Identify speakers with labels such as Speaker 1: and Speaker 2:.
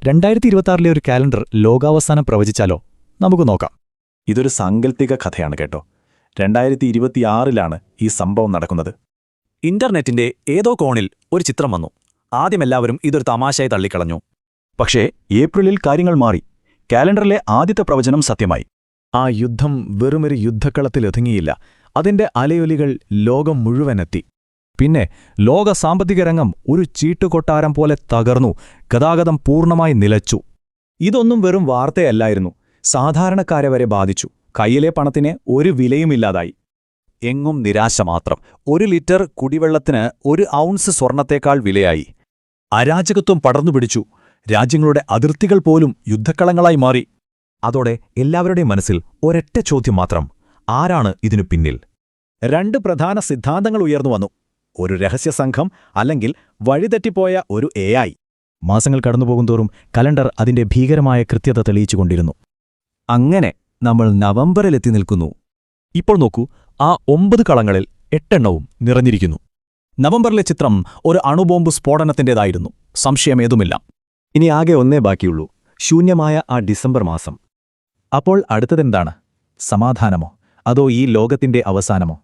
Speaker 1: 2026 ഒരു കാലണ്ടർ ലോകാവസാനം പ്രവചിച്ചാലോ? നമുക്ക് നോക്കാം.
Speaker 2: ഇതൊരു സാങ്കല്പിക കഥയാണ് കേട്ടോ. 2026 ഈ സംഭവം നടക്കുന്നത്.
Speaker 3: ഇന്റർനെറ്റിന്റെ ഏതോ കോണിൽ ഒരു ചിത്രം വന്നു. ആദ്യമെല്ലാവരും ഇതൊരു തമാശയായി തള്ളിക്കളഞ്ഞു.
Speaker 2: പക്ഷേ ഏപ്രിലിൽ കാര്യങ്ങൾ മാറി. കാലണ്ടറിലെ ആദ്യത്തെ പ്രവചനം സത്യമായി.
Speaker 4: ആ യുദ്ധം വെറുമൊരു യുദ്ധക്കളത്തിലൊതുങ്ങിയില്ല. അതിന്റെ അലയൊലികൾ ലോകം മുഴുവനെത്തി.
Speaker 1: പിന്നെ ലോക സാമ്പത്തിക രംഗം ഒരു ചീട്ടുകൊട്ടാരം പോലെ തകർന്നു. ഗതാഗതം പൂർണ്ണമായി നിലച്ചു.
Speaker 2: ഇതൊന്നും വെറും വാർത്തയല്ലായിരുന്നു. സാധാരണക്കാരെ വരെ ബാധിച്ചു. കയ്യിലെ പണത്തിന് ഒരു വിലയുമില്ലാതായി.
Speaker 3: എങ്ങും നിരാശ മാത്രം. 1 ലിറ്റർ കുടിവെള്ളത്തിന് 1 ഔൺസ് സ്വർണത്തേക്കാൾ വിലയായി.
Speaker 2: അരാജകത്വം പടർന്നുപിടിച്ചു. രാജ്യങ്ങളുടെ അതിർത്തികൾ പോലും യുദ്ധക്കളങ്ങളായി മാറി.
Speaker 3: അതോടെ എല്ലാവരുടെയും മനസ്സിൽ ഒരൊറ്റ ചോദ്യം മാത്രം: ആരാണ് ഇതിനു പിന്നിൽ?
Speaker 2: 2 പ്രധാന സിദ്ധാന്തങ്ങൾ ഉയർന്നു വന്നു. ഒരു രഹസ്യസംഘം, അല്ലെങ്കിൽ വഴിതെറ്റിപ്പോയ ഒരു AI.
Speaker 1: മാസങ്ങൾ കടന്നുപോകുന്തോറും കലണ്ടർ അതിന്റെ ഭീകരമായ കൃത്യത തെളിയിച്ചുകൊണ്ടിരുന്നു.
Speaker 3: അങ്ങനെ നമ്മൾ നവംബറിലെത്തി നിൽക്കുന്നു.
Speaker 1: ഇപ്പോൾ നോക്കൂ, ആ 9 കളങ്ങളിൽ 8 എണ്ണവും നിറഞ്ഞിരിക്കുന്നു.
Speaker 2: നവംബറിലെ ചിത്രം ഒരു അണുബോംബ് സ്ഫോടനത്തിൻ്റെതായിരുന്നു. സംശയമേതുമില്ല.
Speaker 3: ഇനി ആകെ ഒന്നേ ബാക്കിയുള്ളൂ: ശൂന്യമായ ആ ഡിസംബർ മാസം.
Speaker 2: അപ്പോൾ അടുത്തതെന്താണ്? സമാധാനമോ? അതോ ഈ ലോകത്തിന്റെ അവസാനമോ?